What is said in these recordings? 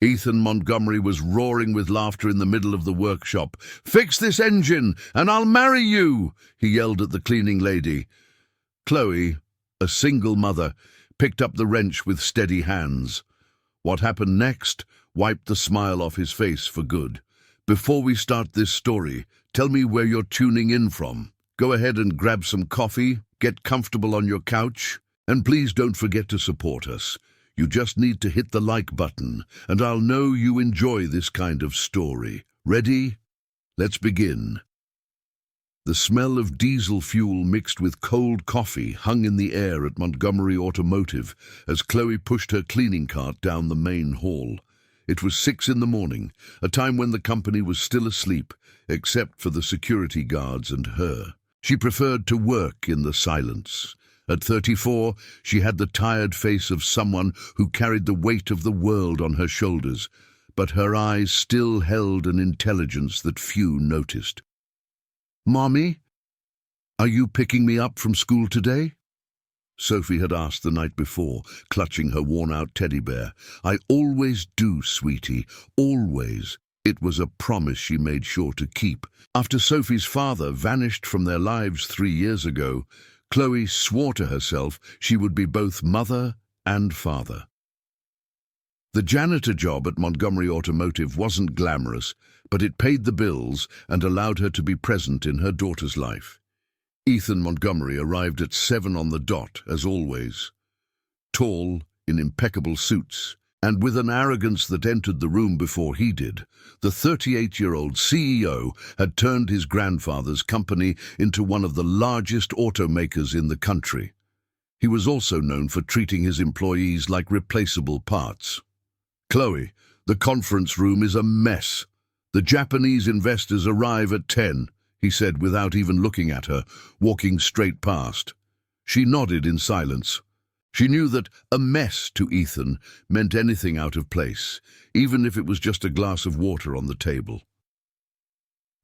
Ethan Montgomery was roaring with laughter in the middle of the workshop. "Fix this engine, and I'll marry you!" he yelled at the cleaning lady. Chloe, a single mother, picked up the wrench with steady hands. What happened next wiped the smile off his face for good. "Before we start this story, tell me where you're tuning in from. Go ahead and grab some coffee, get comfortable on your couch, and please don't forget to support us. You just need to hit the like button, and I'll know you enjoy this kind of story. Ready? Let's begin." The smell of diesel fuel mixed with cold coffee hung in the air at Montgomery Automotive as Chloe pushed her cleaning cart down the main hall. It was 6 in the morning, a time when the company was still asleep, except for the security guards and her. She preferred to work in the silence. At 34, she had the tired face of someone who carried the weight of the world on her shoulders, but her eyes still held an intelligence that few noticed. "Mommy, are you picking me up from school today?" Sophie had asked the night before, clutching her worn-out teddy bear. "I always do, sweetie, always." It was a promise she made sure to keep. After Sophie's father vanished from their lives 3 years ago, Chloe swore to herself she would be both mother and father. The janitor job at Montgomery Automotive wasn't glamorous, but it paid the bills and allowed her to be present in her daughter's life. Ethan Montgomery arrived at 7 on the dot, as always. Tall, in impeccable suits, and with an arrogance that entered the room before he did, the 38-year-old CEO had turned his grandfather's company into one of the largest automakers in the country. He was also known for treating his employees like replaceable parts. "Chloe, the conference room is a mess. The Japanese investors arrive at 10, he said without even looking at her, walking straight past. She nodded in silence. She knew that a mess to Ethan meant anything out of place, even if it was just a glass of water on the table.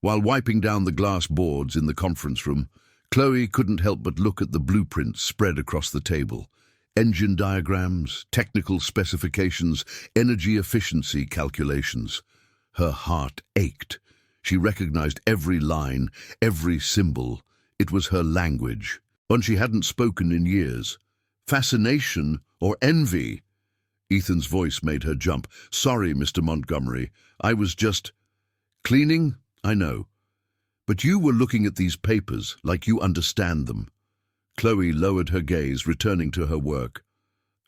While wiping down the glass boards in the conference room, Chloe couldn't help but look at the blueprints spread across the table. Engine diagrams, technical specifications, energy efficiency calculations. Her heart ached. She recognized every line, every symbol. It was her language, one she hadn't spoken in years. Fascination or envy? Ethan's voice made her jump. "Sorry, Mr. Montgomery. I was just cleaning, I know. But you were looking at these papers like you understand them." Chloe lowered her gaze, returning to her work.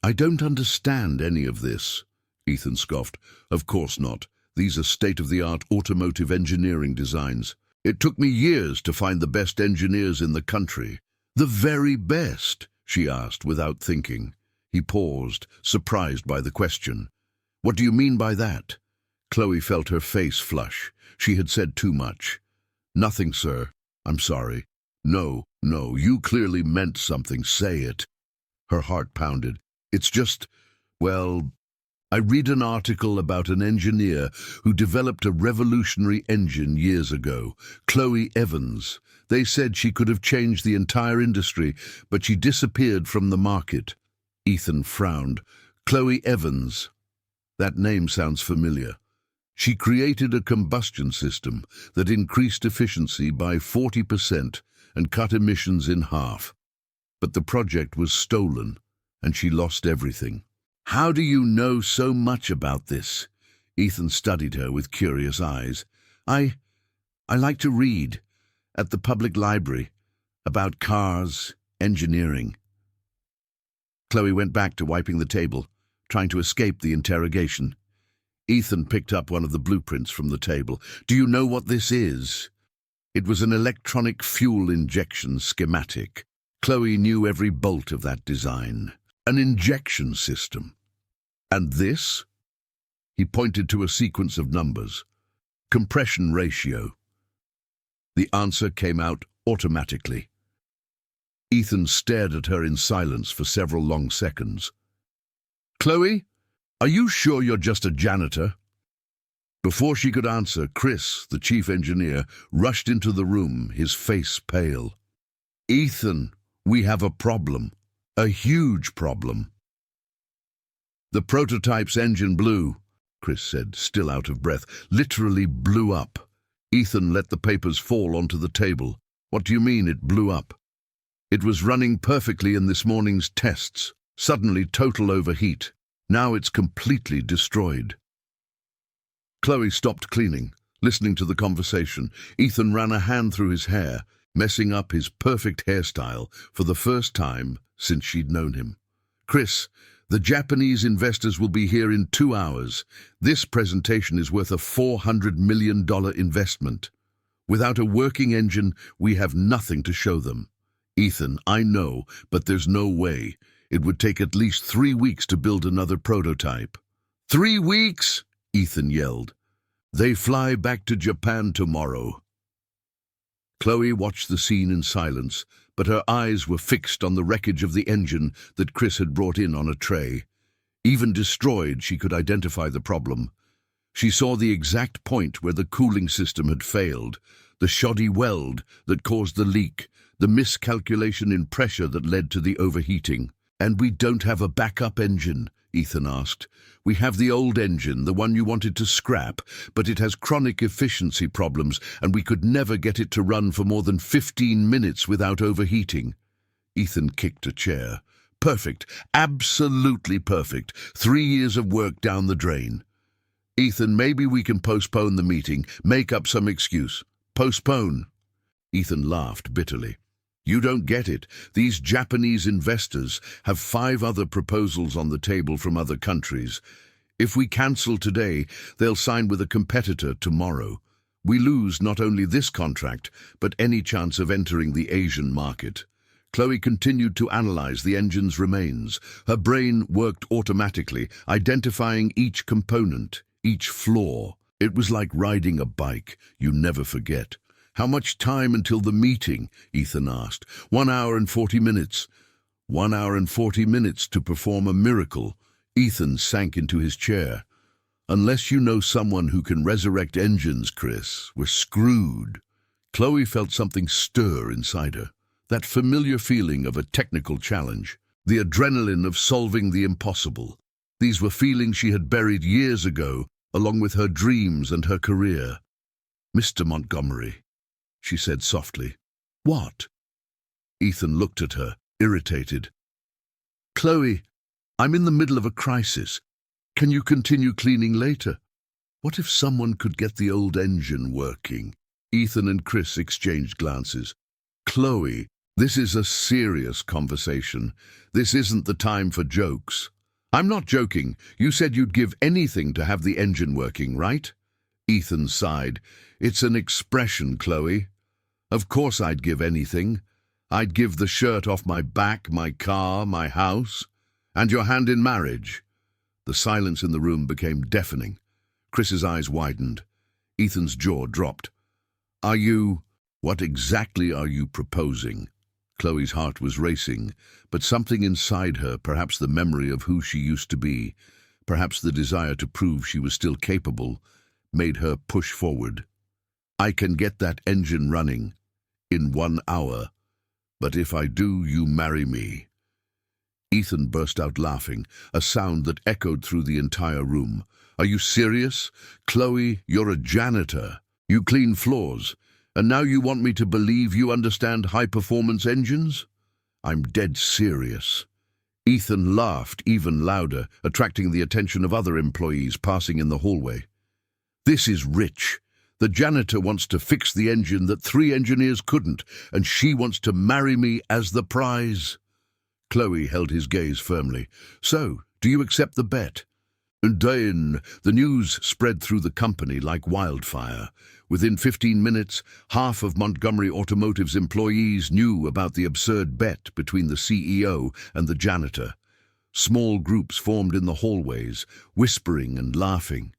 "I don't understand any of this," Ethan scoffed. "Of course not. These are state-of-the-art automotive engineering designs. It took me years to find the best engineers in the country." "The very best?" she asked without thinking. He paused, surprised by the question. "What do you mean by that?" Chloe felt her face flush. She had said too much. "Nothing, sir. I'm sorry." No, you clearly meant something. Say it." Her heart pounded. "It's just, well, I read an article about an engineer who developed a revolutionary engine years ago, Chloe Evans. They said she could have changed the entire industry, but she disappeared from the market." Ethan frowned. "Chloe Evans. That name sounds familiar. She created a combustion system that increased efficiency by 40% and cut emissions in half. But the project was stolen, and she lost everything." "How do you know so much about this?" Ethan studied her with curious eyes. I like to read at the public library about cars, engineering." Chloe went back to wiping the table, trying to escape the interrogation. Ethan picked up one of the blueprints from the table. "Do you know what this is?" It was an electronic fuel injection schematic. Chloe knew every bolt of that design. An injection system. "And this?" He pointed to a sequence of numbers. "Compression ratio." The answer came out automatically. Ethan stared at her in silence for several long seconds. "Chloe, are you sure you're just a janitor?" Before she could answer, Chris, the chief engineer, rushed into the room, his face pale. "Ethan, we have a problem. A huge problem." The prototype's engine blew. Chris said, still out of breath. Literally blew up. Ethan let the papers fall onto the table. What do you mean it blew up? It was running perfectly in this morning's tests. Suddenly total overheat. Now it's completely destroyed. Chloe stopped cleaning, listening to the conversation. Ethan ran a hand through his hair, messing up his perfect hairstyle for the first time since she'd known him. Chris, the Japanese investors will be here in 2 hours. This presentation is worth a $400 million investment. Without a working engine, we have nothing to show them. Ethan, I know, but there's no way. It would take at least 3 weeks to build another prototype. 3 weeks? Ethan yelled. They fly back to Japan tomorrow. Chloe watched the scene in silence, but her eyes were fixed on the wreckage of the engine that Chris had brought in on a tray. Even destroyed, she could identify the problem. She saw the exact point where the cooling system had failed, the shoddy weld that caused the leak, the miscalculation in pressure that led to the overheating. And we don't have a backup engine, Ethan asked. We have the old engine, the one you wanted to scrap, but it has chronic efficiency problems and we could never get it to run for more than 15 minutes without overheating. Ethan kicked a chair. Perfect, absolutely perfect. 3 years of work down the drain. Ethan, maybe we can postpone the meeting, make up some excuse. Postpone. Ethan laughed bitterly. You don't get it. These Japanese investors have 5 other proposals on the table from other countries. If we cancel today, they'll sign with a competitor tomorrow. We lose not only this contract, but any chance of entering the Asian market. Chloe continued to analyze the engine's remains. Her brain worked automatically, identifying each component, each flaw. It was like riding a bike. You never forget. How much time until the meeting? Ethan asked. 1 hour and 40 minutes. 1 hour and 40 minutes to perform a miracle. Ethan sank into his chair. Unless you know someone who can resurrect engines, Chris, we're screwed. Chloe felt something stir inside her. That familiar feeling of a technical challenge. The adrenaline of solving the impossible. These were feelings she had buried years ago, along with her dreams and her career. Mr. Montgomery, she said softly. What? Ethan looked at her, irritated. Chloe, I'm in the middle of a crisis. Can you continue cleaning later? What if someone could get the old engine working? Ethan and Chris exchanged glances. Chloe, this is a serious conversation. This isn't the time for jokes. I'm not joking. You said you'd give anything to have the engine working, right? Ethan sighed. It's an expression, Chloe. Of course I'd give anything. I'd give the shirt off my back, my car, my house, and your hand in marriage. The silence in the room became deafening. Chris's eyes widened. Ethan's jaw dropped. What exactly are you proposing? Chloe's heart was racing, but something inside her, perhaps the memory of who she used to be, perhaps the desire to prove she was still capable, made her push forward. I can get that engine running in 1 hour, but if I do, you marry me. Ethan burst out laughing, a sound that echoed through the entire room. Are you serious? Chloe, you're a janitor. You clean floors, and now you want me to believe you understand high-performance engines? I'm dead serious. Ethan laughed even louder, attracting the attention of other employees passing in the hallway. This is rich. The janitor wants to fix the engine that 3 engineers couldn't, and she wants to marry me as the prize. Chloe held his gaze firmly. So, do you accept the bet? And then the news spread through the company like wildfire. Within 15 minutes, half of Montgomery Automotive's employees knew about the absurd bet between the CEO and the janitor. Small groups formed in the hallways, whispering and laughing.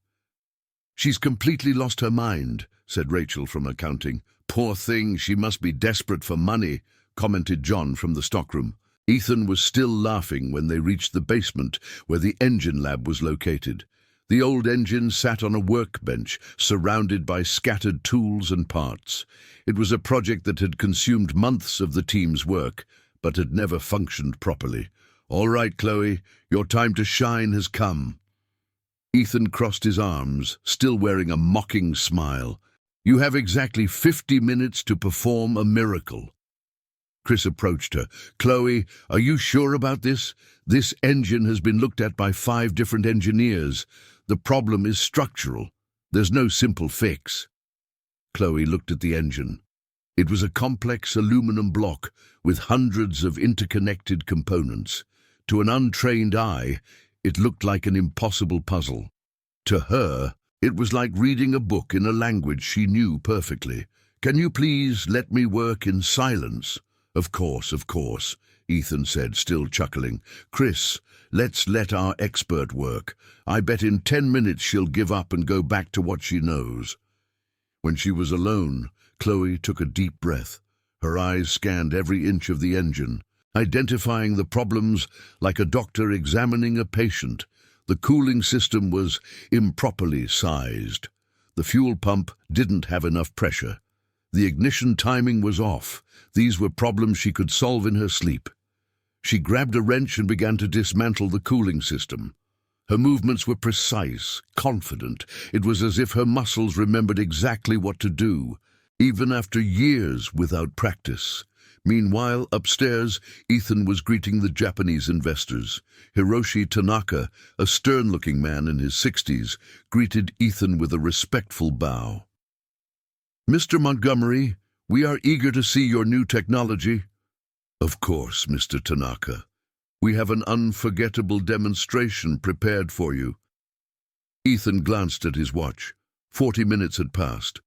She's completely lost her mind, said Rachel from accounting. Poor thing, she must be desperate for money, commented John from the stockroom. Ethan was still laughing when they reached the basement where the engine lab was located. The old engine sat on a workbench, surrounded by scattered tools and parts. It was a project that had consumed months of the team's work, but had never functioned properly. All right, Chloe, your time to shine has come. Ethan crossed his arms, still wearing a mocking smile. "You have exactly 50 minutes to perform a miracle." Chris approached her. "Chloe, are you sure about this? This engine has been looked at by 5 different engineers. The problem is structural. There's no simple fix." Chloe looked at the engine. It was a complex aluminum block with hundreds of interconnected components. To an untrained eye, it looked like an impossible puzzle. To her, it was like reading a book in a language she knew perfectly. "Can you please let me work in silence?" Of course, Ethan said, still chuckling. "Chris, let's let our expert work. I bet in 10 minutes she'll give up and go back to what she knows." When she was alone, Chloe took a deep breath. Her eyes scanned every inch of the engine, identifying the problems like a doctor examining a patient. The cooling system was improperly sized. The fuel pump didn't have enough pressure. The ignition timing was off. These were problems she could solve in her sleep. She grabbed a wrench and began to dismantle the cooling system. Her movements were precise, confident. It was as if her muscles remembered exactly what to do, even after years without practice. Meanwhile, upstairs, Ethan was greeting the Japanese investors. Hiroshi Tanaka, a stern-looking man in his 60s, greeted Ethan with a respectful bow. "Mr. Montgomery, we are eager to see your new technology." "Of course, Mr. Tanaka. We have an unforgettable demonstration prepared for you." Ethan glanced at his watch. 40 minutes had passed.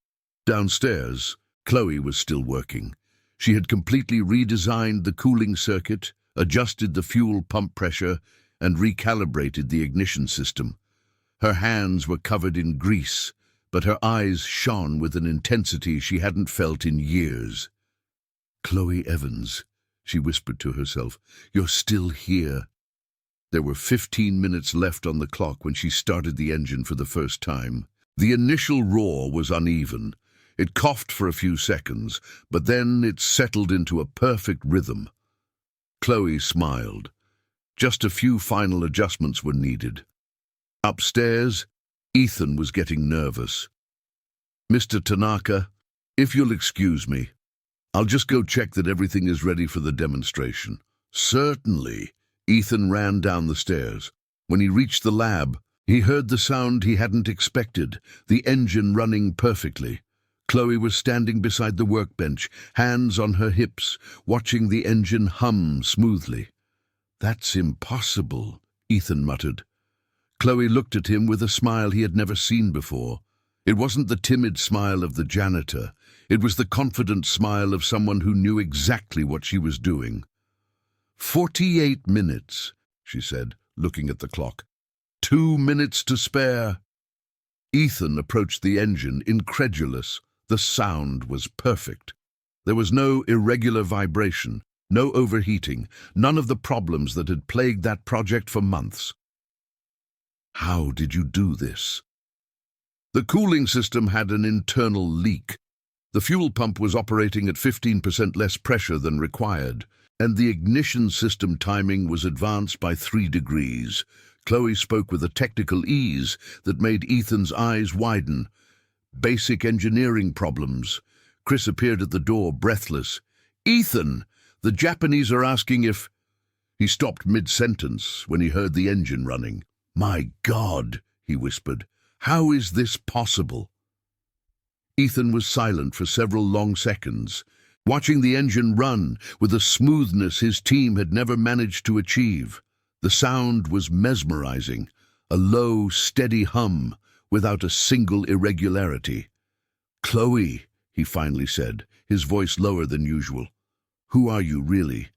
Downstairs, Chloe was still working. She had completely redesigned the cooling circuit, adjusted the fuel pump pressure, and recalibrated the ignition system. Her hands were covered in grease, but her eyes shone with an intensity she hadn't felt in years. "Chloe Evans," she whispered to herself, "you're still here." There were 15 minutes left on the clock when she started the engine for the first time. The initial roar was uneven. It coughed for a few seconds, but then it settled into a perfect rhythm. Chloe smiled. Just a few final adjustments were needed. Upstairs, Ethan was getting nervous. "Mr. Tanaka, if you'll excuse me, I'll just go check that everything is ready for the demonstration." "Certainly." Ethan ran down the stairs. When he reached the lab, he heard the sound he hadn't expected, the engine running perfectly. Chloe was standing beside the workbench, hands on her hips, watching the engine hum smoothly. "That's impossible," Ethan muttered. Chloe looked at him with a smile he had never seen before. It wasn't the timid smile of the janitor. It was the confident smile of someone who knew exactly what she was doing. 48 minutes, she said, looking at the clock. 2 minutes to spare." Ethan approached the engine, incredulous. The sound was perfect. There was no irregular vibration, no overheating, none of the problems that had plagued that project for months. "How did you do this?" The cooling system had an internal leak. The fuel pump was operating at 15% less pressure than required, and the ignition system timing was advanced by 3 degrees. Chloe spoke with a technical ease that made Ethan's eyes widen. "Basic engineering problems." Chris appeared at the door, breathless. "Ethan, the Japanese are asking if—" He stopped mid-sentence when he heard the engine running. "My God," he whispered, "how is this possible?" Ethan was silent for several long seconds, watching the engine run with a smoothness his team had never managed to achieve. The sound was mesmerizing, a low, steady hum without a single irregularity. "Chloe," he finally said, his voice lower than usual. "Who are you, really?"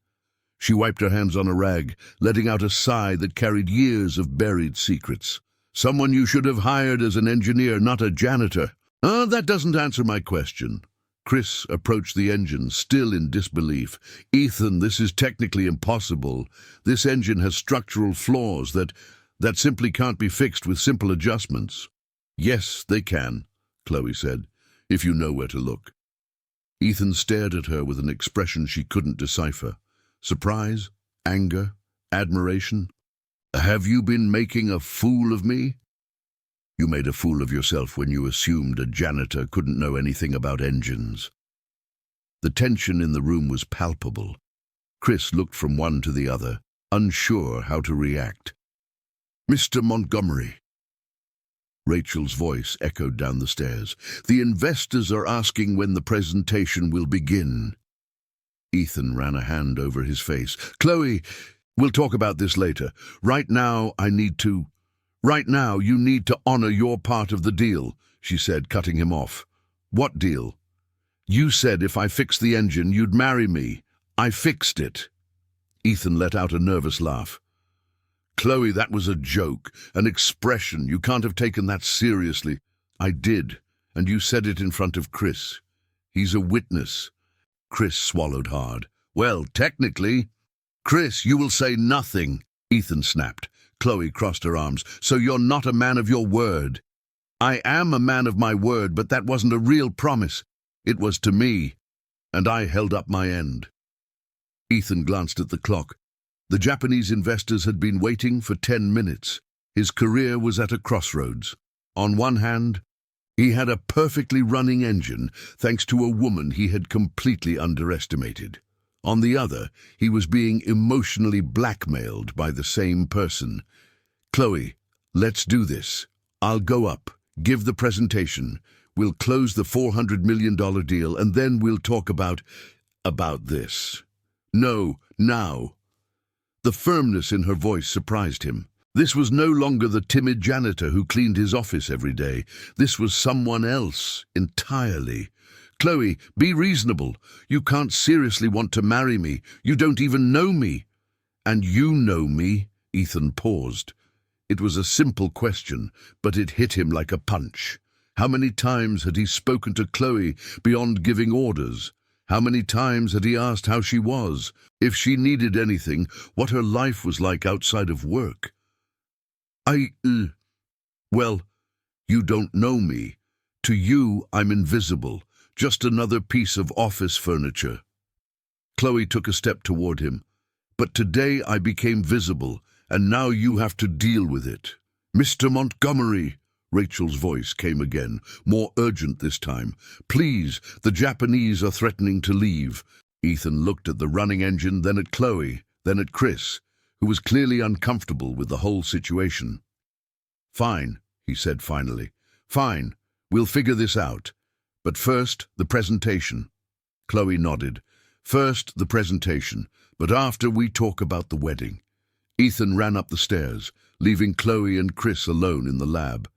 She wiped her hands on a rag, letting out a sigh that carried years of buried secrets. "Someone you should have hired as an engineer, not a janitor." That doesn't answer my question." Chris approached the engine, still in disbelief. "Ethan, this is technically impossible. This engine has structural flaws that simply can't be fixed with simple adjustments." "Yes, they can," Chloe said, "if you know where to look." Ethan stared at her with an expression she couldn't decipher. Surprise? Anger? Admiration? "Have you been making a fool of me?" You made a fool of yourself when you assumed a janitor couldn't know anything about engines. The tension in the room was palpable. Chris looked from one to the other, unsure how to react. "Mr. Montgomery." Rachel's voice echoed down the stairs. "The investors are asking when the presentation will begin." Ethan ran a hand over his face. "Chloe, we'll talk about this later. Right now, you need to honor your part of the deal," she said, cutting him off. "What deal?" "You said if I fixed the engine, you'd marry me. I fixed it." Ethan let out a nervous laugh. "Chloe, that was a joke, an expression. You can't have taken that seriously." "I did, and you said it in front of Chris. He's a witness." Chris swallowed hard. "Well, technically." "Chris, you will say nothing," Ethan snapped. Chloe crossed her arms. "So you're not a man of your word." "I am a man of my word, but that wasn't a real promise. It was to me, and I held up my end." Ethan glanced at the clock. The Japanese investors had been waiting for 10 minutes. His career was at a crossroads. On one hand, he had a perfectly running engine, thanks to a woman he had completely underestimated. On the other, he was being emotionally blackmailed by the same person. "Chloe, let's do this. I'll go up, give the presentation. We'll close the $400 million deal, and then we'll talk about this." "No, now." The firmness in her voice surprised him. This was no longer the timid janitor who cleaned his office every day. This was someone else entirely. "Chloe, be reasonable. You can't seriously want to marry me. You don't even know me." "And you know me?" Ethan paused. It was a simple question, but it hit him like a punch. How many times had he spoken to Chloe beyond giving orders? How many times had he asked how she was, if she needed anything, what her life was like outside of work? Well, you don't know me. To you, I'm invisible, just another piece of office furniture." Chloe took a step toward him. "But today I became visible, and now you have to deal with it." "Mr. Montgomery," Rachel's voice came again, more urgent this time. "Please, the Japanese are threatening to leave." Ethan looked at the running engine, then at Chloe, then at Chris, who was clearly uncomfortable with the whole situation. "Fine," he said finally. "Fine, we'll figure this out. But first, the presentation." Chloe nodded. "First, the presentation, but after we talk about the wedding." Ethan ran up the stairs, leaving Chloe and Chris alone in the lab.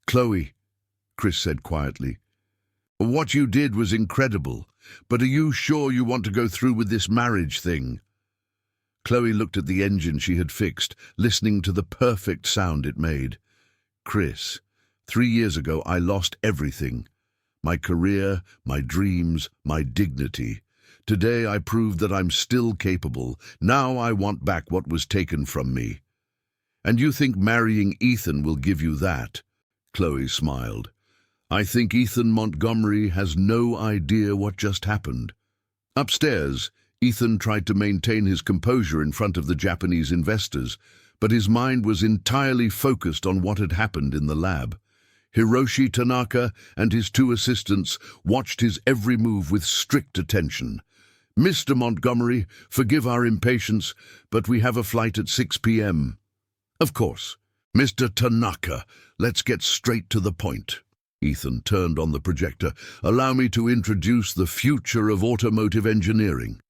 "Chloe," Chris said quietly, "what you did was incredible, but are you sure you want to go through with this marriage thing?" Chloe looked at the engine she had fixed, listening to the perfect sound it made. "Chris, 3 years ago I lost everything. My career, my dreams, my dignity. Today I proved that I'm still capable. Now I want back what was taken from me." "And you think marrying Ethan will give you that?" Chloe smiled. "I think Ethan Montgomery has no idea what just happened." Upstairs, Ethan tried to maintain his composure in front of the Japanese investors, but his mind was entirely focused on what had happened in the lab. Hiroshi Tanaka and his 2 assistants watched his every move with strict attention. "Mr. Montgomery, forgive our impatience, but we have a flight at 6 p.m. "Of course." "Mr. Tanaka, let's get straight to the point." Ethan turned on the projector. "Allow me to introduce the future of automotive engineering."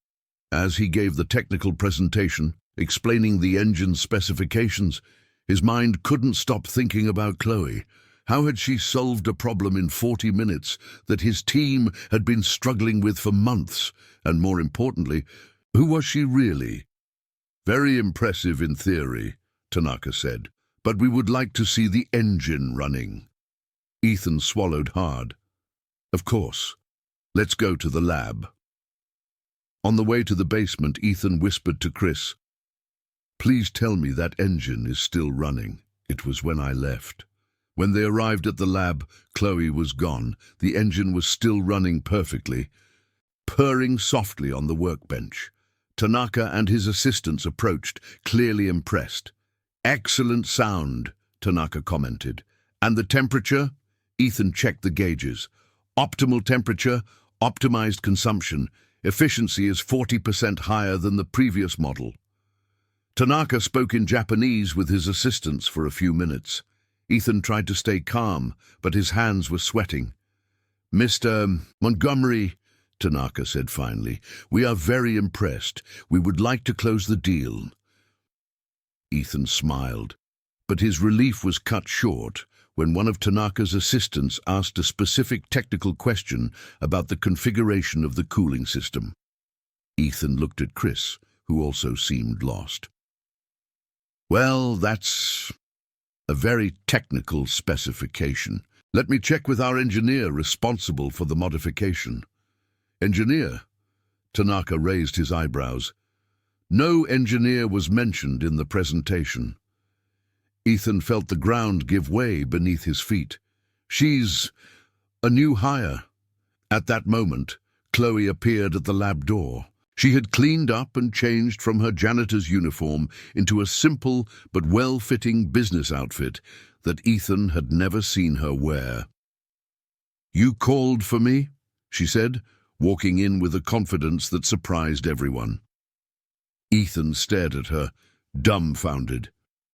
As he gave the technical presentation, explaining the engine specifications, his mind couldn't stop thinking about Chloe. How had she solved a problem in 40 minutes that his team had been struggling with for months? And more importantly, who was she really? "Very impressive in theory," Tanaka said, "but we would like to see the engine running." Ethan swallowed hard. "Of course. Let's go to the lab." On the way to the basement, Ethan whispered to Chris, "Please tell me that engine is still running. It was when I left." When they arrived at the lab, Chloe was gone. The engine was still running perfectly, purring softly on the workbench. Tanaka and his assistants approached, clearly impressed. "Excellent sound," Tanaka commented. And the temperature? Ethan checked the gauges. Optimal temperature, optimized consumption. Efficiency is 40% higher than the previous model. Tanaka spoke in Japanese with his assistants for a few minutes. Ethan tried to stay calm, but his hands were sweating. "Mr. Montgomery," Tanaka said finally, "we are very impressed. We would like to close the deal." Ethan smiled, but his relief was cut short when one of Tanaka's assistants asked a specific technical question about the configuration of the cooling system. Ethan looked at Chris, who also seemed lost. "Well, that's a very technical specification. Let me check with our engineer responsible for the modification." "Engineer?" Tanaka raised his eyebrows. No engineer was mentioned in the presentation. Ethan felt the ground give way beneath his feet. "She's a new hire." At that moment, Chloe appeared at the lab door. She had cleaned up and changed from her janitor's uniform into a simple but well-fitting business outfit that Ethan had never seen her wear. "You called for me?" she said, walking in with a confidence that surprised everyone. Ethan stared at her, dumbfounded.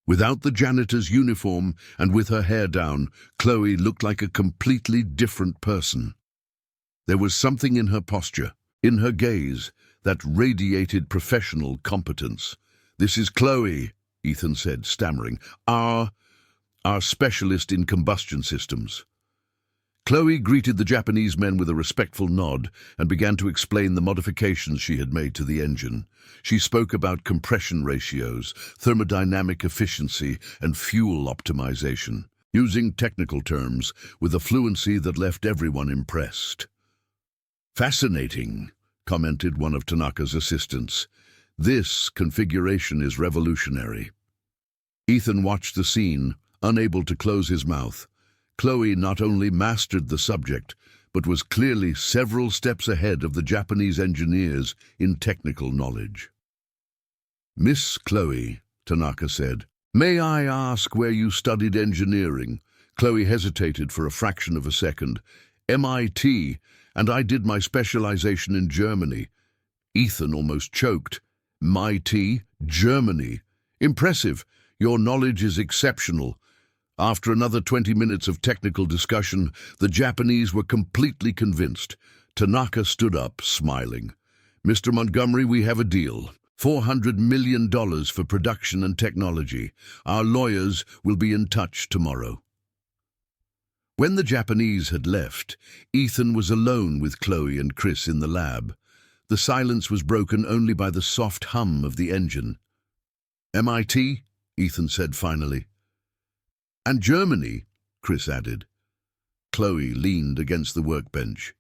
Without the janitor's uniform and with her hair down, Chloe looked like a completely different person. There was something in her posture, in her gaze, that radiated professional competence. "This is Chloe," Ethan said, stammering. Our specialist in combustion systems." Chloe greeted the Japanese men with a respectful nod and began to explain the modifications she had made to the engine. She spoke about compression ratios, thermodynamic efficiency, and fuel optimization, using technical terms with a fluency that left everyone impressed. "Fascinating," commented one of Tanaka's assistants. "This configuration is revolutionary." Ethan watched the scene, unable to close his mouth. Chloe not only mastered the subject, but was clearly several steps ahead of the Japanese engineers in technical knowledge. "Miss Chloe," Tanaka said, "may I ask where you studied engineering?" Chloe hesitated for a fraction of a second. "MIT, and I did my specialization in Germany." Ethan almost choked. "MIT, Germany. Impressive. Your knowledge is exceptional." After another 20 minutes of technical discussion, the Japanese were completely convinced. Tanaka stood up, smiling. "Mr. Montgomery, we have a deal. $400 million for production and technology. Our lawyers will be in touch tomorrow." When the Japanese had left, Ethan was alone with Chloe and Chris in the lab. The silence was broken only by the soft hum of the engine. "MIT?" Ethan said finally. "And Germany," Chris added. Chloe leaned against the workbench.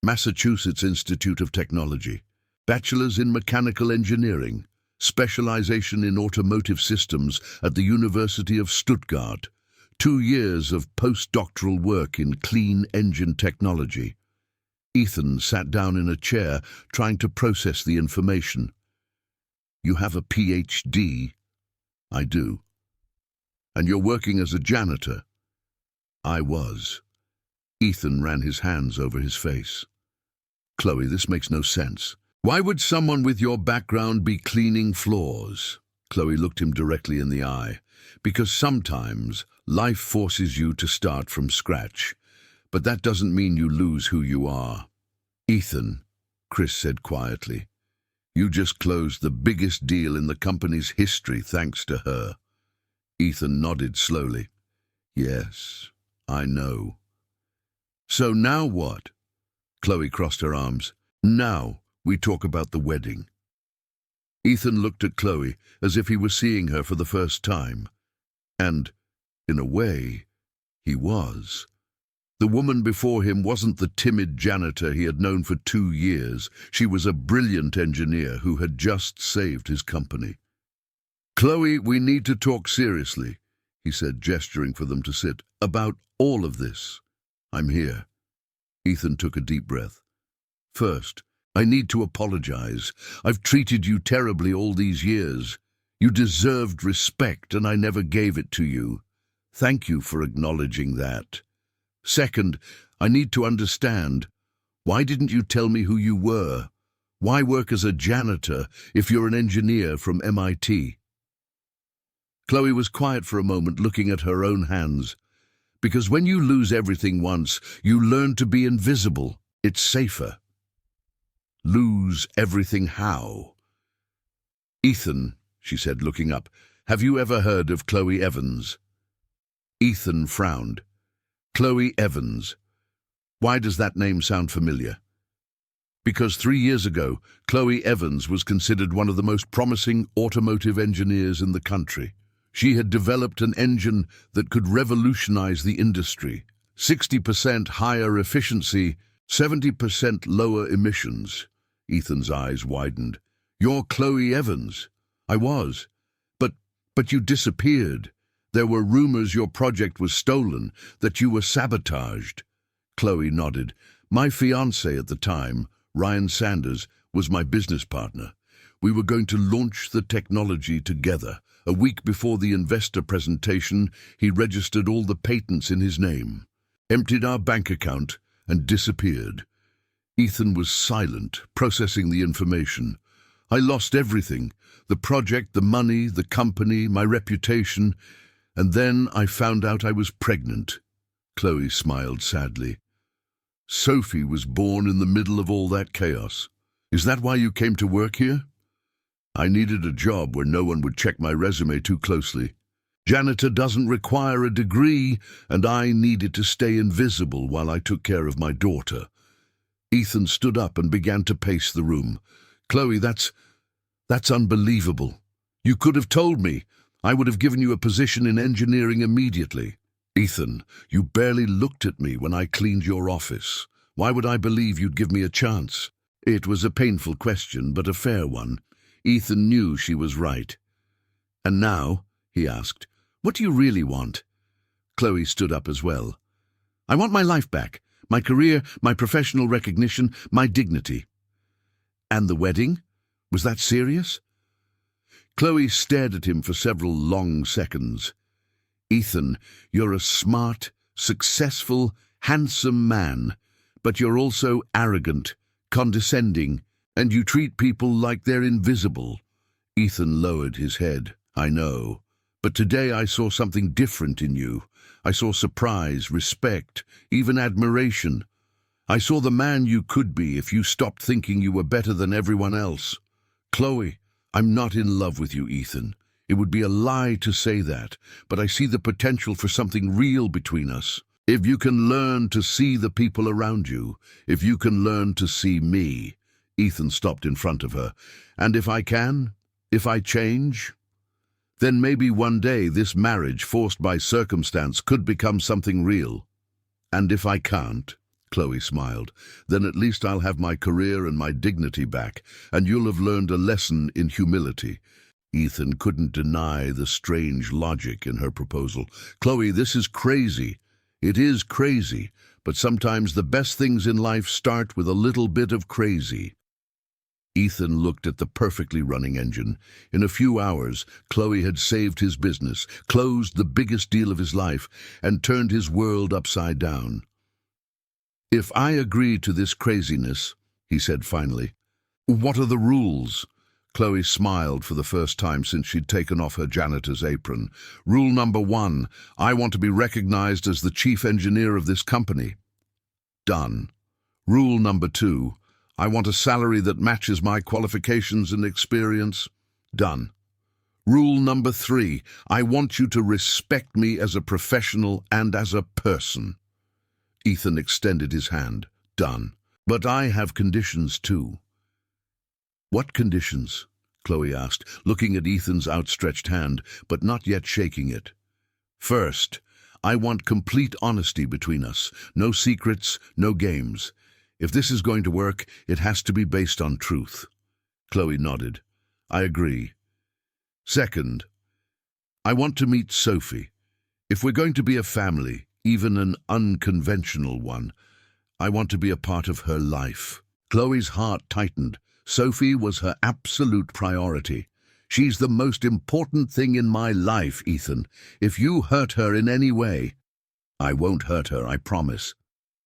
"Massachusetts Institute of Technology. Bachelor's in Mechanical Engineering. Specialization in Automotive Systems at the University of Stuttgart. 2 years of postdoctoral work in clean engine technology." Ethan sat down in a chair, trying to process the information. "You have a PhD?" "I do." "And you're working as a janitor?" "I was." Ethan ran his hands over his face. "Chloe, this makes no sense. Why would someone with your background be cleaning floors?" Chloe looked him directly in the eye. "Because sometimes life forces you to start from scratch, but that doesn't mean you lose who you are." "Ethan," Chris said quietly, "you just closed the biggest deal in the company's history thanks to her." Ethan nodded slowly. "Yes, I know." "So now what?" Chloe crossed her arms. "Now we talk about the wedding." Ethan looked at Chloe as if he were seeing her for the first time. And, in a way, he was. The woman before him wasn't the timid janitor he had known for 2 years. She was a brilliant engineer who had just saved his company. "Chloe, we need to talk seriously," he said, gesturing for them to sit. "About all of this. I'm here." Ethan took a deep breath. "First, I need to apologize. I've treated you terribly all these years. You deserved respect, and I never gave it to you. Thank you for acknowledging that. Second, I need to understand, why didn't you tell me who you were? Why work as a janitor if you're an engineer from MIT? Chloe was quiet for a moment, looking at her own hands. Because when you lose everything once, you learn to be invisible. It's safer. Lose everything how? Ethan, she said, looking up, have you ever heard of Chloe Evans? Ethan frowned. Chloe Evans. Why does that name sound familiar? Because 3 years ago, Chloe Evans was considered one of the most promising automotive engineers in the country. She had developed an engine that could revolutionize the industry. 60% higher efficiency, 70% lower emissions. Ethan's eyes widened. You're Chloe Evans. I was. But you disappeared. There were rumors your project was stolen, that you were sabotaged. Chloe nodded. My fiancé at the time, Ryan Sanders, was my business partner. We were going to launch the technology together. A week before the investor presentation, he registered all the patents in his name, emptied our bank account, and disappeared. Ethan was silent, processing the information. I lost everything, the project, the money, the company, my reputation, and then I found out I was pregnant. Chloe smiled sadly. Sophie was born in the middle of all that chaos. Is that why you came to work here? I needed a job where no one would check my resume too closely. Janitor doesn't require a degree, and I needed to stay invisible while I took care of my daughter. Ethan stood up and began to pace the room. Chloe, that's unbelievable. You could have told me. I would have given you a position in engineering immediately. Ethan, you barely looked at me when I cleaned your office. Why would I believe you'd give me a chance? It was a painful question, but a fair one. Ethan knew she was right. And now, he asked, what do you really want? Chloe stood up as well. I want my life back, my career, my professional recognition, my dignity. And the wedding? Was that serious? Chloe stared at him for several long seconds. Ethan, you're a smart, successful, handsome man, but you're also arrogant, condescending, and you treat people like they're invisible. Ethan lowered his head. I know, but today I saw something different in you. I saw surprise, respect, even admiration. I saw the man you could be if you stopped thinking you were better than everyone else. Chloe, I'm not in love with you, Ethan. It would be a lie to say that, but I see the potential for something real between us. If you can learn to see the people around you, if you can learn to see me. Ethan stopped in front of her. And if I can, if I change, then maybe one day this marriage forced by circumstance could become something real. And if I can't, Chloe smiled, then at least I'll have my career and my dignity back, and you'll have learned a lesson in humility. Ethan couldn't deny the strange logic in her proposal. Chloe, this is crazy. It is crazy, but sometimes the best things in life start with a little bit of crazy. Ethan looked at the perfectly running engine. In a few hours, Chloe had saved his business, closed the biggest deal of his life, and turned his world upside down. If I agree to this craziness, he said finally, what are the rules? Chloe smiled for the first time since she'd taken off her janitor's apron. Rule number 1, I want to be recognized as the chief engineer of this company. Done. Rule number 2, I want a salary that matches my qualifications and experience. Done. Rule number 3, I want you to respect me as a professional and as a person. Ethan extended his hand. Done. But I have conditions too. What conditions? Chloe asked, looking at Ethan's outstretched hand, but not yet shaking it. First, I want complete honesty between us. No secrets, no games. If this is going to work, it has to be based on truth. Chloe nodded. I agree. Second, I want to meet Sophie. If we're going to be a family, even an unconventional one, I want to be a part of her life. Chloe's heart tightened. Sophie was her absolute priority. She's the most important thing in my life, Ethan. If you hurt her in any way, I won't hurt her, I promise.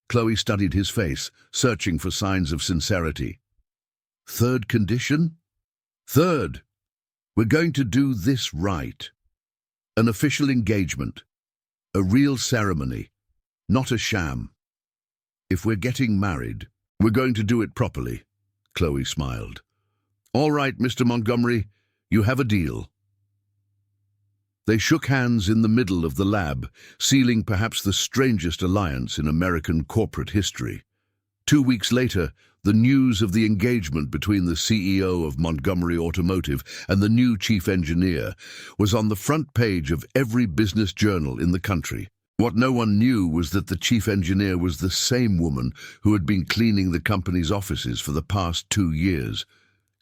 Chloe studied his face, searching for signs of sincerity. Third condition? Third, we're going to do this right. An official engagement. A real ceremony, not a sham. If we're getting married, we're going to do it properly. Chloe smiled. All right, Mr. Montgomery, you have a deal. They shook hands in the middle of the lab, sealing perhaps the strangest alliance in American corporate history. 2 weeks later, the news of the engagement between the CEO of Montgomery Automotive and the new chief engineer was on the front page of every business journal in the country. What no one knew was that the chief engineer was the same woman who had been cleaning the company's offices for the past 2 years.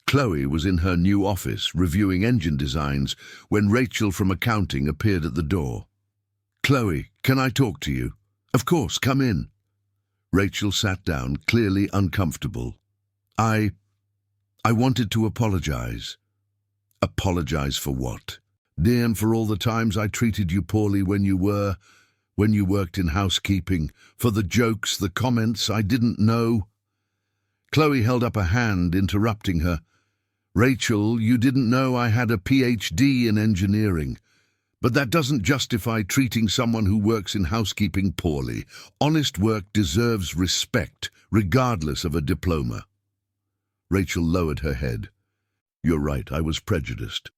Chloe was in her new office, reviewing engine designs, when Rachel from accounting appeared at the door. "Chloe, can I talk to you?" "Of course, come in." Rachel sat down, clearly uncomfortable. I wanted to apologize." "Apologize for what?" "Dear, for all the times I treated you poorly when you worked in housekeeping, for the jokes, the comments I didn't know." Chloe held up a hand, interrupting her. "Rachel, you didn't know I had a PhD in engineering. But that doesn't justify treating someone who works in housekeeping poorly. Honest work deserves respect, regardless of a diploma." Rachel lowered her head. "You're right, I was prejudiced.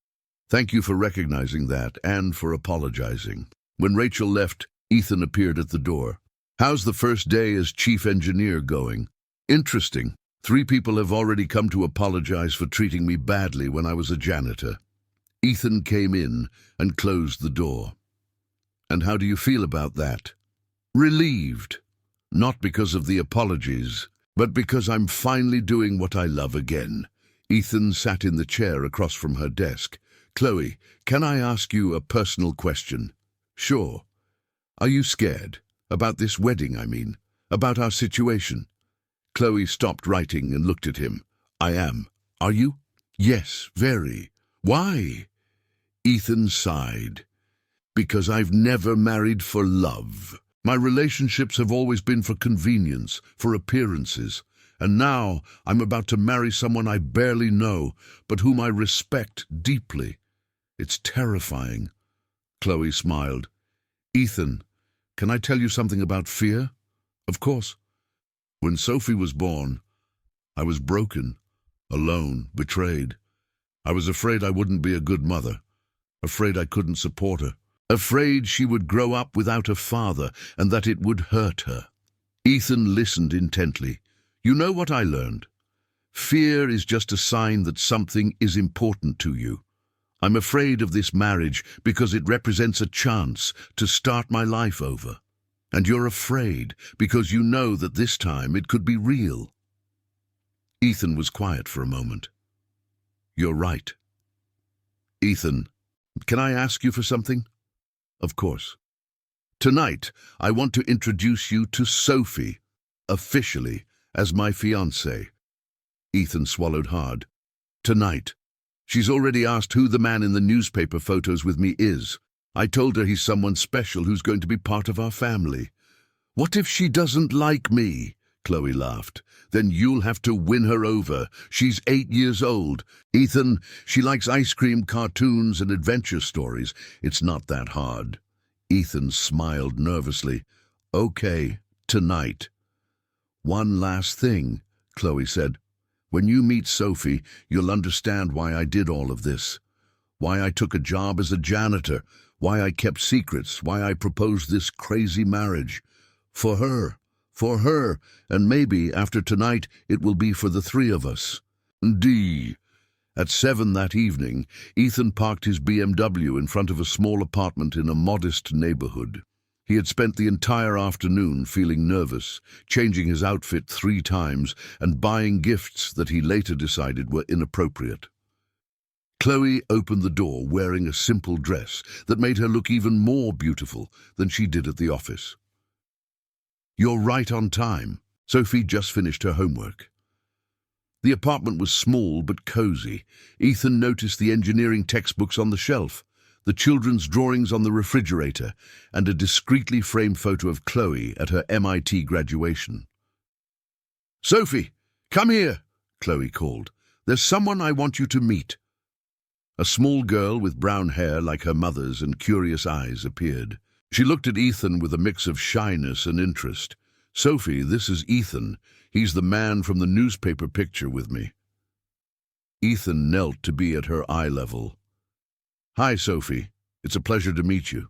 Thank you for recognizing that and for apologizing." When Rachel left, Ethan appeared at the door. "How's the first day as chief engineer going?" "Interesting. 3 people have already come to apologize for treating me badly when I was a janitor." Ethan came in and closed the door. "And how do you feel about that?" "Relieved. Not because of the apologies, but because I'm finally doing what I love again." Ethan sat in the chair across from her desk. "Chloe, can I ask you a personal question?" "Sure. Are you scared? About this wedding, I mean. About our situation?" Chloe stopped writing and looked at him. "I am. Are you?" "Yes, very." "Why?" Ethan sighed. "Because I've never married for love. My relationships have always been for convenience, for appearances. And now I'm about to marry someone I barely know, but whom I respect deeply. It's terrifying." Chloe smiled. "Ethan, can I tell you something about fear?" "Of course." "When Sophie was born, I was broken, alone, betrayed. I was afraid I wouldn't be a good mother, afraid I couldn't support her, afraid she would grow up without a father and that it would hurt her." Ethan listened intently. "You know what I learned? Fear is just a sign that something is important to you. I'm afraid of this marriage because it represents a chance to start my life over. And you're afraid because you know that this time it could be real." Ethan was quiet for a moment. "You're right." "Ethan, can I ask you for something?" "Of course." "Tonight, I want to introduce you to Sophie, officially, as my fiancée." Ethan swallowed hard. "Tonight. She's already asked who the man in the newspaper photos with me is. I told her he's someone special who's going to be part of our family." "What if she doesn't like me?" Chloe laughed. "Then you'll have to win her over. She's 8 years old. Ethan, she likes ice cream, cartoons, and adventure stories. It's not that hard." Ethan smiled nervously. "Okay, tonight." "One last thing," Chloe said. "When you meet Sophie, you'll understand why I did all of this. Why I took a job as a janitor. Why I kept secrets. Why I proposed this crazy marriage. For her. For her, and maybe, after tonight, it will be for the 3 of us." At 7 that evening, Ethan parked his BMW in front of a small apartment in a modest neighborhood. He had spent the entire afternoon feeling nervous, changing his outfit 3 times and buying gifts that he later decided were inappropriate. Chloe opened the door wearing a simple dress that made her look even more beautiful than she did at the office. "You're right on time. Sophie just finished her homework." The apartment was small but cozy. Ethan noticed the engineering textbooks on the shelf, the children's drawings on the refrigerator, and a discreetly framed photo of Chloe at her MIT graduation. "Sophie, come here," Chloe called. "There's someone I want you to meet." A small girl with brown hair like her mother's and curious eyes appeared. She looked at Ethan with a mix of shyness and interest. "Sophie, this is Ethan. He's the man from the newspaper picture with me." Ethan knelt to be at her eye level. "Hi, Sophie. It's a pleasure to meet you."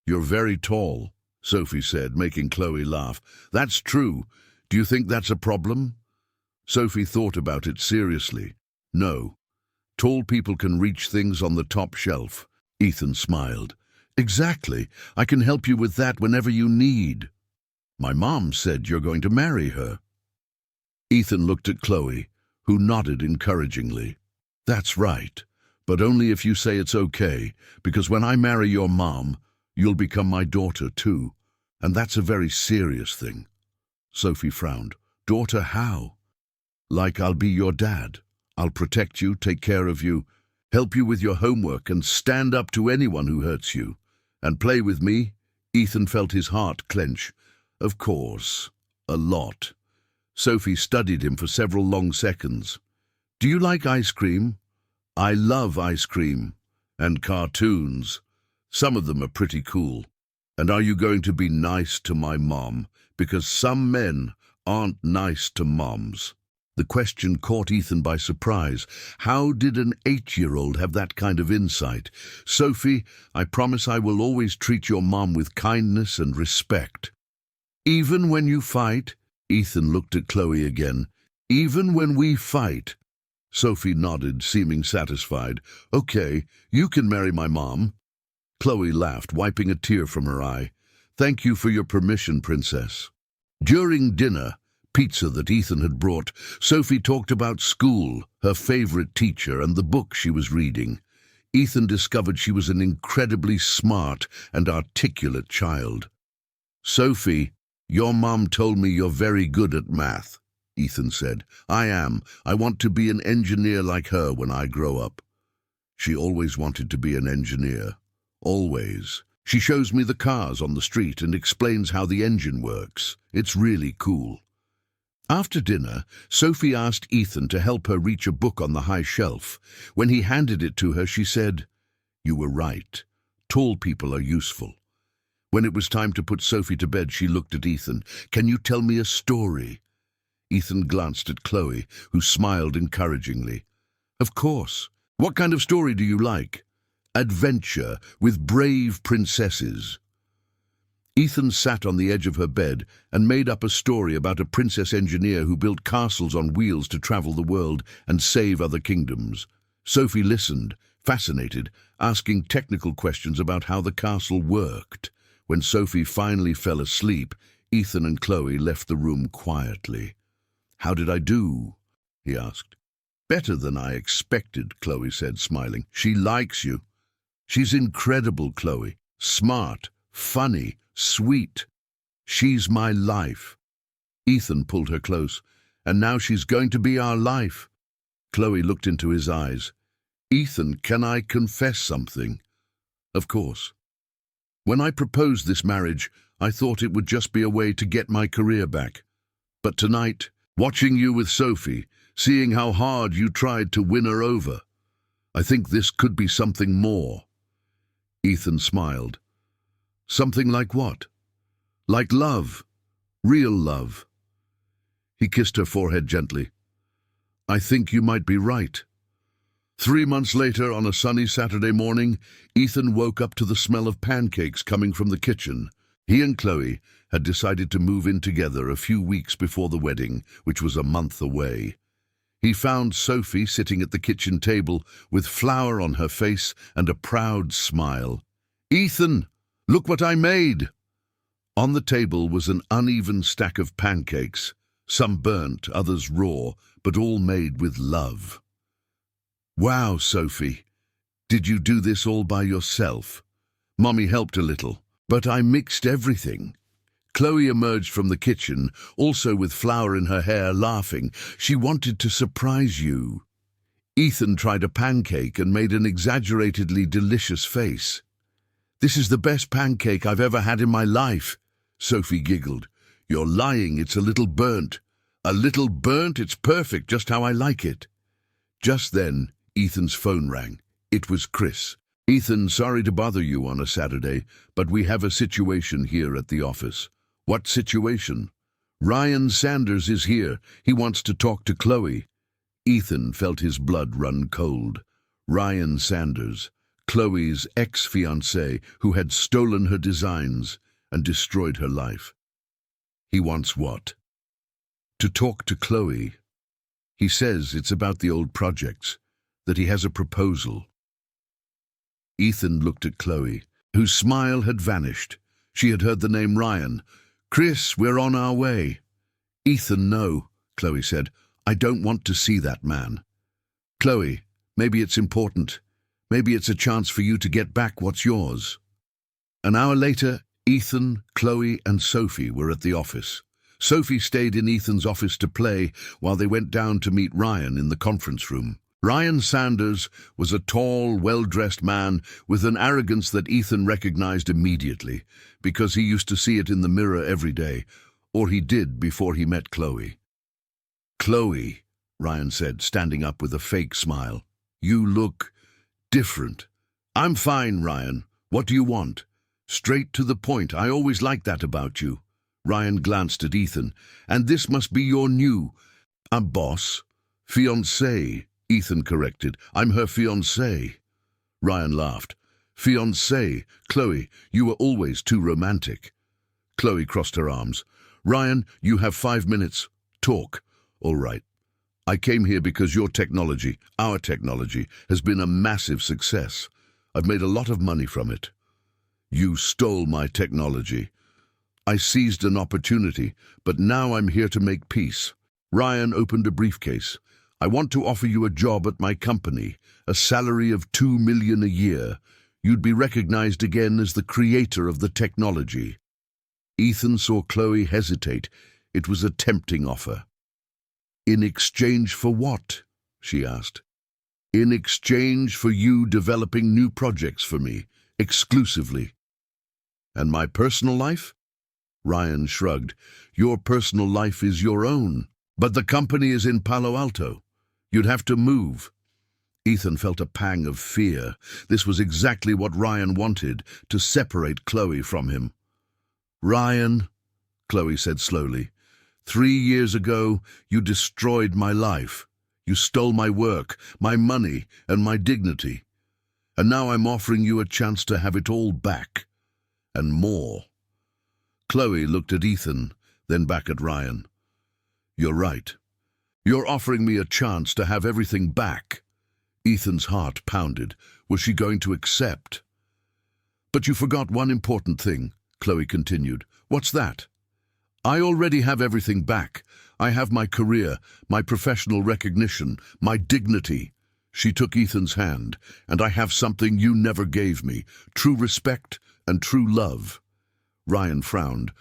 "You're very tall," Sophie said, making Chloe laugh. "That's true. Do you think that's a problem?" Sophie thought about it seriously. "No. Tall people can reach things on the top shelf." Ethan smiled. "Exactly. I can help you with that whenever you need. My mom said you're going to marry her." Ethan looked at Chloe, who nodded encouragingly. "That's right, but only if you say it's okay, because when I marry your mom, you'll become my daughter too, and that's a very serious thing." Sophie frowned. "Daughter how?" "Like I'll be your dad. I'll protect you, take care of you, help you with your homework, and stand up to anyone who hurts you. And play with me?" Ethan felt his heart clench. "Of course, a lot." Sophie studied him for several long seconds. "Do you like ice cream?" "I love ice cream. And cartoons. Some of them are pretty cool." "And are you going to be nice to my mom? Because some men aren't nice to moms." The question caught Ethan by surprise. How did an 8-year-old have that kind of insight? "Sophie, I promise I will always treat your mom with kindness and respect." "Even when you fight?" Ethan looked at Chloe again. "Even when we fight?" Sophie nodded, seeming satisfied. "Okay, you can marry my mom." Chloe laughed, wiping a tear from her eye. "Thank you for your permission, Princess." During dinner, pizza that Ethan had brought, Sophie talked about school, her favorite teacher, and the book she was reading. Ethan discovered she was an incredibly smart and articulate child. "Sophie, your mom told me you're very good at math," Ethan said. "I am. I want to be an engineer like her when I grow up." She always wanted to be an engineer. Always. She shows me the cars on the street and explains how the engine works. It's really cool. After dinner, Sophie asked Ethan to help her reach a book on the high shelf. When he handed it to her, she said, "You were right. Tall people are useful." When it was time to put Sophie to bed, she looked at Ethan. "Can you tell me a story?" Ethan glanced at Chloe, who smiled encouragingly. "Of course. What kind of story do you like?" "Adventure with brave princesses." Ethan sat on the edge of her bed and made up a story about a princess engineer who built castles on wheels to travel the world and save other kingdoms. Sophie listened, fascinated, asking technical questions about how the castle worked. When Sophie finally fell asleep, Ethan and Chloe left the room quietly. "How did I do?" he asked. "Better than I expected," Chloe said, smiling. "She likes you." "She's incredible, Chloe. Smart, funny, sweet. She's my life." Ethan pulled her close. "And now she's going to be our life." Chloe looked into his eyes. "Ethan, can I confess something?" "Of course. When I proposed this marriage, I thought it would just be a way to get my career back. But tonight, watching you with Sophie, seeing how hard you tried to win her over, I think this could be something more." Ethan smiled. "Something like what?" "Like love. Real love." He kissed her forehead gently. "I think you might be right." 3 months later, on a sunny Saturday morning, Ethan woke up to the smell of pancakes coming from the kitchen. He and Chloe had decided to move in together a few weeks before the wedding, which was a month away. He found Sophie sitting at the kitchen table with flour on her face and a proud smile. "Ethan, look what I made!" On the table was an uneven stack of pancakes, some burnt, others raw, but all made with love. "Wow, Sophie, did you do this all by yourself?" "Mommy helped a little, but I mixed everything." Chloe emerged from the kitchen, also with flour in her hair, laughing. She wanted to surprise you. Ethan tried a pancake and made an exaggeratedly delicious face. "This is the best pancake I've ever had in my life," Sophie giggled. "You're lying, it's a little burnt." "A little burnt? It's perfect, just how I like it." Just then, Ethan's phone rang. It was Chris. "Ethan, sorry to bother you on a Saturday, but we have a situation here at the office." "What situation?" "Ryan Sanders is here. He wants to talk to Chloe." Ethan felt his blood run cold. Ryan Sanders, Chloe's ex-fiancé who had stolen her designs and destroyed her life. He wants what? To talk to Chloe. He says it's about the old projects, that he has a proposal. Ethan looked at Chloe, whose smile had vanished. She had heard the name Ryan. "Chris, we're on our way." "Ethan, no," Chloe said. "I don't want to see that man." "Chloe, maybe it's important. Maybe it's a chance for you to get back what's yours." An hour later, Ethan, Chloe, and Sophie were at the office. Sophie stayed in Ethan's office to play while they went down to meet Ryan in the conference room. Ryan Sanders was a tall, well-dressed man with an arrogance that Ethan recognized immediately, because he used to see it in the mirror every day, or he did before he met Chloe. "Chloe," Ryan said, standing up with a fake smile, "you look different." "I'm fine, Ryan. What do you want?" "Straight to the point. I always liked that about you." Ryan glanced at Ethan. "And this must be your new—" "boss?" "Fiancé," Ethan corrected. "I'm her fiancé." Ryan laughed. "Fiancé? Chloe, you were always too romantic." Chloe crossed her arms. "Ryan, you have 5 minutes. Talk." "All right. I came here because your technology, our technology, has been a massive success. I've made a lot of money from it." "You stole my technology." "I seized an opportunity, but now I'm here to make peace." Ryan opened a briefcase. "I want to offer you a job at my company, a salary of $2 million a year. You'd be recognized again as the creator of the technology." Ethan saw Chloe hesitate. It was a tempting offer. "In exchange for what?" she asked. "In exchange for you developing new projects for me, exclusively." "And my personal life?" Ryan shrugged. "Your personal life is your own. But the company is in Palo Alto. You'd have to move." Ethan felt a pang of fear. This was exactly what Ryan wanted, to separate Chloe from him. "Ryan," Chloe said slowly, 3 years ago, you destroyed my life. You stole my work, my money, and my dignity. And now I'm offering you a chance to have it all back. And more." Chloe looked at Ethan, then back at Ryan. "You're right. You're offering me a chance to have everything back." Ethan's heart pounded. Was she going to accept? "But you forgot one important thing," Chloe continued. "What's that?" "I already have everything back. I have my career, my professional recognition, my dignity." She took Ethan's hand. "And I have something you never gave me, true respect and true love." Ryan frowned.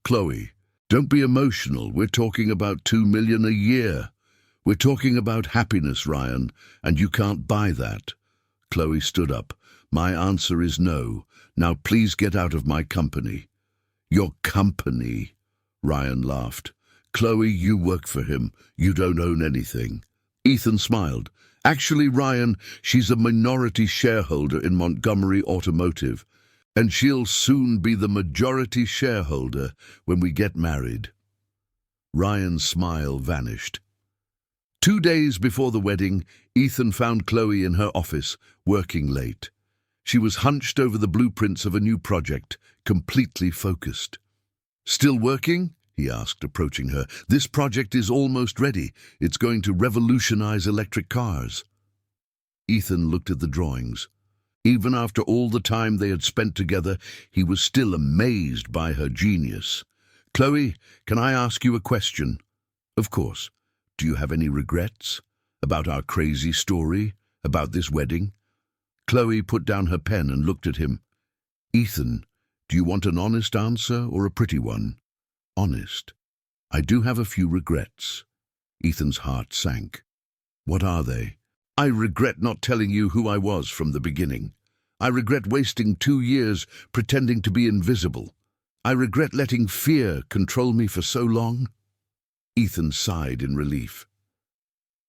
"Chloe, don't be emotional. We're talking about $2 million a year. We're talking about happiness, Ryan, and you can't buy that." Chloe stood up. "My answer is no. Now please get out of my company." "Your company?" Ryan laughed. "Chloe, you work for him. You don't own anything." Ethan smiled. "Actually, Ryan, she's a minority shareholder in Montgomery Automotive, and she'll soon be the majority shareholder when we get married." Ryan's smile vanished. 2 days before the wedding, Ethan found Chloe in her office, working late. She was hunched over the blueprints of a new project, completely focused. "Still working?" he asked, approaching her. "This project is almost ready. It's going to revolutionize electric cars." Ethan looked at the drawings. Even after all the time they had spent together, he was still amazed by her genius. "Chloe, can I ask you a question?" "Of course. Do you have any regrets? About our crazy story? About this wedding?" Chloe put down her pen and looked at him. "Ethan, do you want an honest answer or a pretty one?" honest. I do have a few regrets. Ethan's heart sank. What are they? I regret not telling you who I was from the beginning. I regret wasting 2 years pretending to be invisible. I regret letting fear control me for so long. Ethan sighed in relief.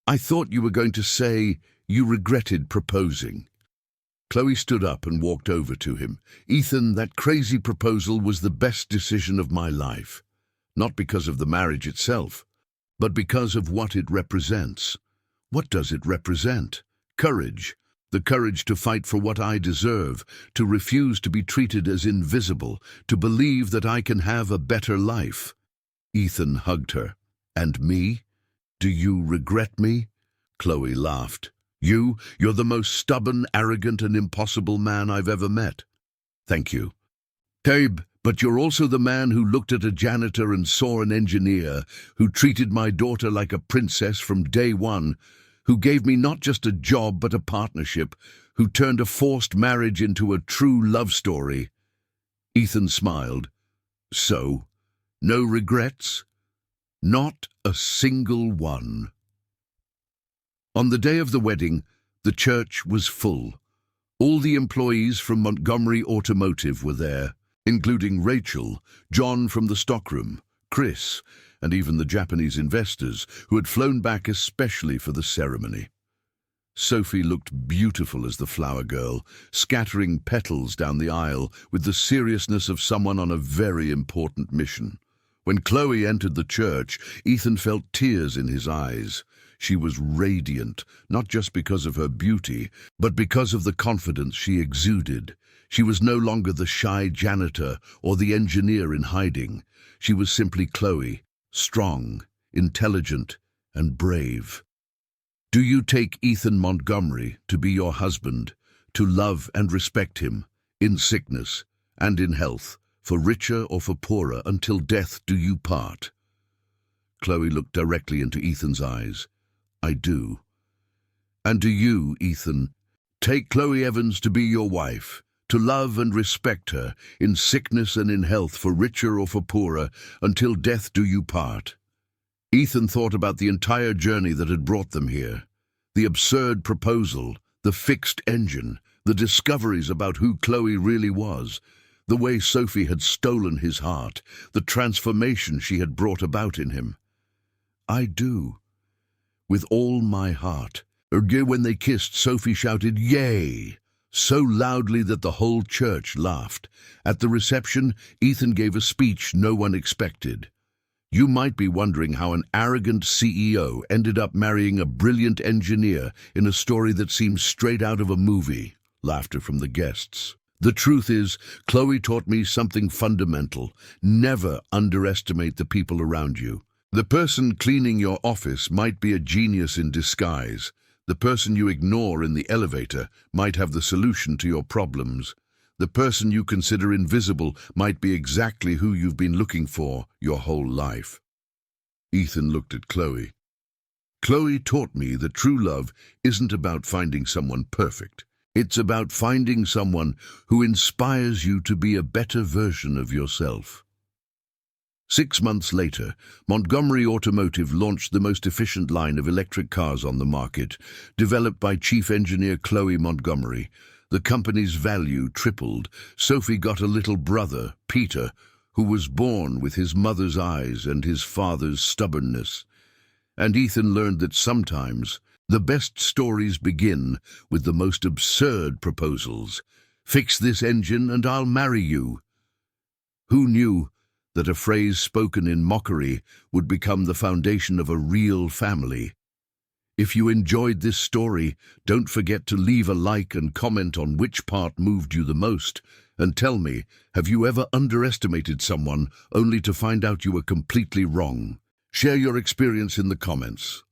I thought you were going to say you regretted proposing. Chloe stood up and walked over to him. Ethan, that crazy proposal was the best decision of my life. Not because of the marriage itself, but because of what it represents. What does it represent? Courage. The courage to fight for what I deserve, to refuse to be treated as invisible, to believe that I can have a better life. Ethan hugged her. And me? Do you regret me? Chloe laughed. You're the most stubborn, arrogant, and impossible man I've ever met. Thank you. Tabe, but you're also the man who looked at a janitor and saw an engineer, who treated my daughter like a princess from day one, who gave me not just a job but a partnership, who turned a forced marriage into a true love story. Ethan smiled. So, no regrets? Not a single one. On the day of the wedding, the church was full. All the employees from Montgomery Automotive were there, including Rachel, John from the stockroom, Chris, and even the Japanese investors who had flown back especially for the ceremony. Sophie looked beautiful as the flower girl, scattering petals down the aisle with the seriousness of someone on a very important mission. When Chloe entered the church, Ethan felt tears in his eyes. She was radiant, not just because of her beauty, but because of the confidence she exuded. She was no longer the shy janitor or the engineer in hiding. She was simply Chloe, strong, intelligent, and brave. Do you take Ethan Montgomery to be your husband, to love and respect him, in sickness and in health, for richer or for poorer, until death do you part? Chloe looked directly into Ethan's eyes. I do. And do you, Ethan, take Chloe Evans to be your wife, to love and respect her, in sickness and in health, for richer or for poorer, until death do you part? Ethan thought about the entire journey that had brought them here. The absurd proposal, the fixed engine, the discoveries about who Chloe really was, the way Sophie had stolen his heart, the transformation she had brought about in him. I do. With all my heart. When they kissed, Sophie shouted, "Yay!" so loudly that the whole church laughed. At the reception, Ethan gave a speech no one expected. You might be wondering how an arrogant CEO ended up marrying a brilliant engineer in a story that seems straight out of a movie. Laughter from the guests. The truth is, Chloe taught me something fundamental. Never underestimate the people around you. The person cleaning your office might be a genius in disguise. The person you ignore in the elevator might have the solution to your problems. The person you consider invisible might be exactly who you've been looking for your whole life. Ethan looked at Chloe. Chloe taught me that true love isn't about finding someone perfect. It's about finding someone who inspires you to be a better version of yourself. 6 months later, Montgomery Automotive launched the most efficient line of electric cars on the market, developed by Chief Engineer Chloe Montgomery. The company's value tripled. Sophie got a little brother, Peter, who was born with his mother's eyes and his father's stubbornness. And Ethan learned that sometimes the best stories begin with the most absurd proposals. Fix this engine and I'll marry you. Who knew that a phrase spoken in mockery would become the foundation of a real family? If you enjoyed this story, don't forget to leave a like and comment on which part moved you the most. And tell me, have you ever underestimated someone only to find out you were completely wrong? Share your experience in the comments.